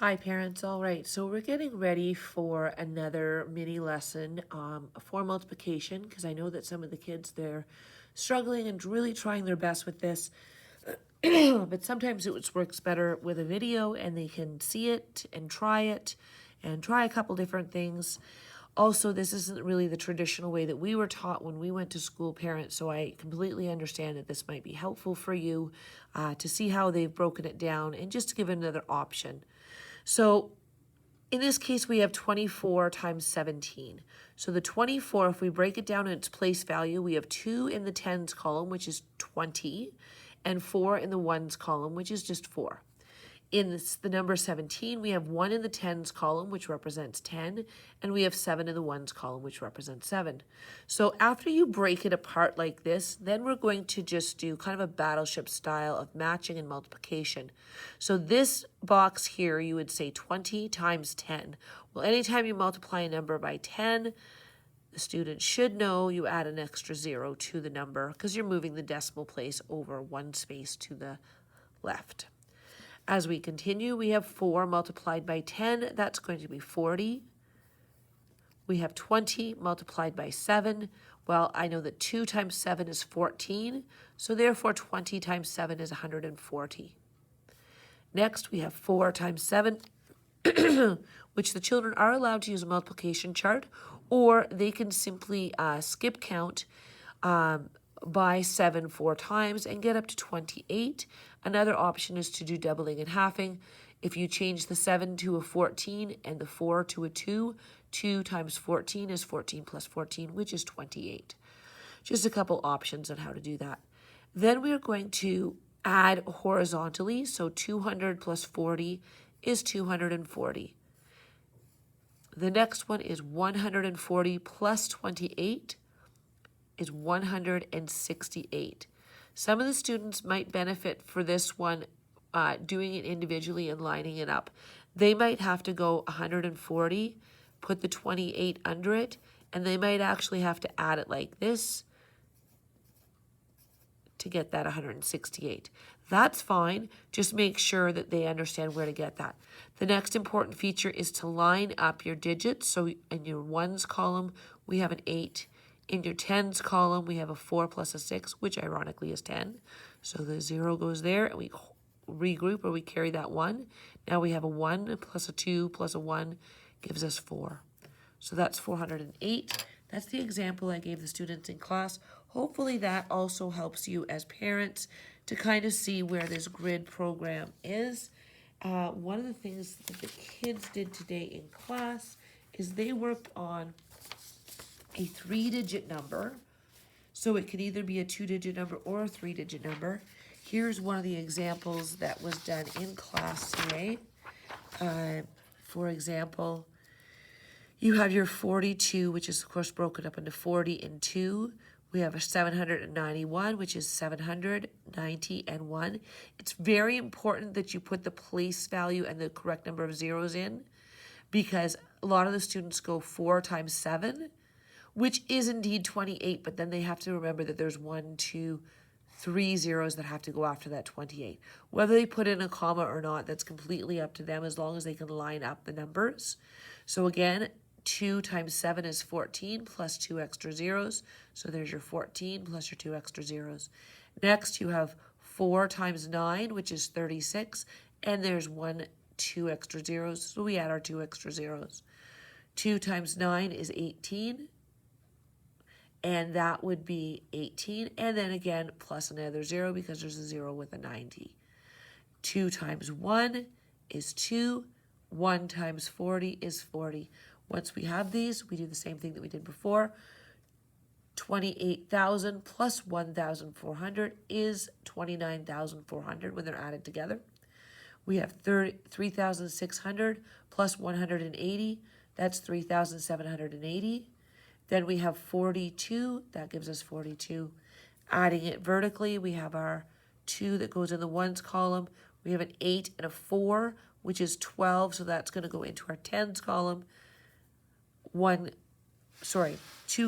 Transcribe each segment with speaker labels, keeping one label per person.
Speaker 1: Hi parents, all right, so we're getting ready for another mini lesson for multiplication because I know that some of the kids, they're struggling and really trying their best with this, but sometimes it works better with a video and they can see it and try a couple different things. Also, this isn't really the traditional way that we were taught when we went to school, parents, so I completely understand that this might be helpful for you to see how they've broken it down and just to give another option. So in this case, we have 24 times 17. So the 24, if we break it down in its place value, we have 2 in the tens column, which is 20, and 4 in the ones column, which is just 4. In the number 17, we have 1 in the tens column, which represents 10, and we have 7 in the ones column, which represents 7. So after you break it apart like this, then we're going to just do kind of a battleship style of matching and multiplication. So this box here, you would say 20 times 10. Well, anytime you multiply a number by 10, the student should know you add an extra 0 to the number because you're moving the decimal place over one space to the left. As we continue, we have 4 multiplied by 10. That's going to be 40. We have 20 multiplied by 7. Well, I know that 2 times 7 is 14, so therefore 20 times 7 is 140. Next, we have 4 times 7, which the children are allowed to use a multiplication chart, or they can simply skip count by 7 4 times and get up to 28. Another option is to do doubling and halving. If you change the 7 to a 14 and the 4 to a 2, 2 times 14 is 14 plus 14, which is 28. Just a couple options on how to do that. Then we are going to add horizontally, so 200 plus 40 is 240. The next one is 140 plus 28 is 168. Some of the students might benefit for this one doing it individually and lining it up. They might have to go 140, put the 28 under it, and they might actually have to add it like this to get that 168. That's fine. Just make sure that they understand where to get that. The next important feature is to line up your digits. So in your ones column, we have an 8. In your tens column, we have a 4 plus a 6, which ironically is 10. So the 0 goes there, and we regroup, or we carry that 1. Now we have a 1 plus a 2 plus a 1 gives us 4. So that's 408. That's the example I gave the students in class. Hopefully that also helps you as parents to kind of see where this grid program is. One of the things that the kids did today in class is they worked on a 3-digit number. So it could either be a 2-digit number or a 3-digit number. Here's one of the examples that was done in class today. For example, you have your 42, which is of course broken up into 40 and 2. We have a 791, which is 790 and 1. It's very important that you put the place value and the correct number of zeros in, because a lot of the students go 4 times 7, which is indeed 28, but then they have to remember that there's 1, 2, 3 zeros that have to go after that 28. Whether they put in a comma or not, that's completely up to them as long as they can line up the numbers. So again, 2 times 7 is 14 plus 2 extra zeros. So there's your 14 plus your 2 extra zeros. Next, you have 4 times 9, which is 36. And there's 2 extra zeros. So we add our 2 extra zeros. 2 times 9 is 18. And that would be 18. And then again, plus another 0 because there's a 0 with a 90. 2 times 1 is 2. 1 times 40 is 40. Once we have these, we do the same thing that we did before. 28,000 plus 1,400 is 29,400 when they're added together. We have 3,600 plus 180. That's 3,780. Then we have 42. That gives us 42. Adding it vertically, we have our 2 that goes in the ones column. We have an 8 and a 4, which is 12. So that's going to go into our tens column. 2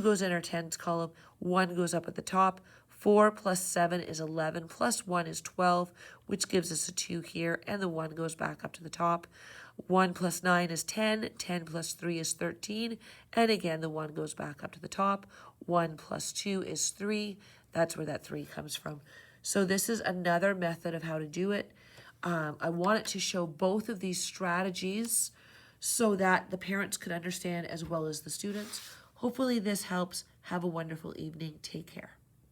Speaker 1: goes in our tens column, 1 goes up at the top, 4 plus 7 is 11, plus 1 is 12, which gives us a 2 here, and the 1 goes back up to the top. 1 plus 9 is 10, 10 plus 3 is 13, and again the 1 goes back up to the top. 1 plus 2 is 3, that's where that 3 comes from. So this is another method of how to do it. I wanted to show both of these strategies so that the parents could understand as well as the students. Hopefully this helps. Have a wonderful evening. Take care.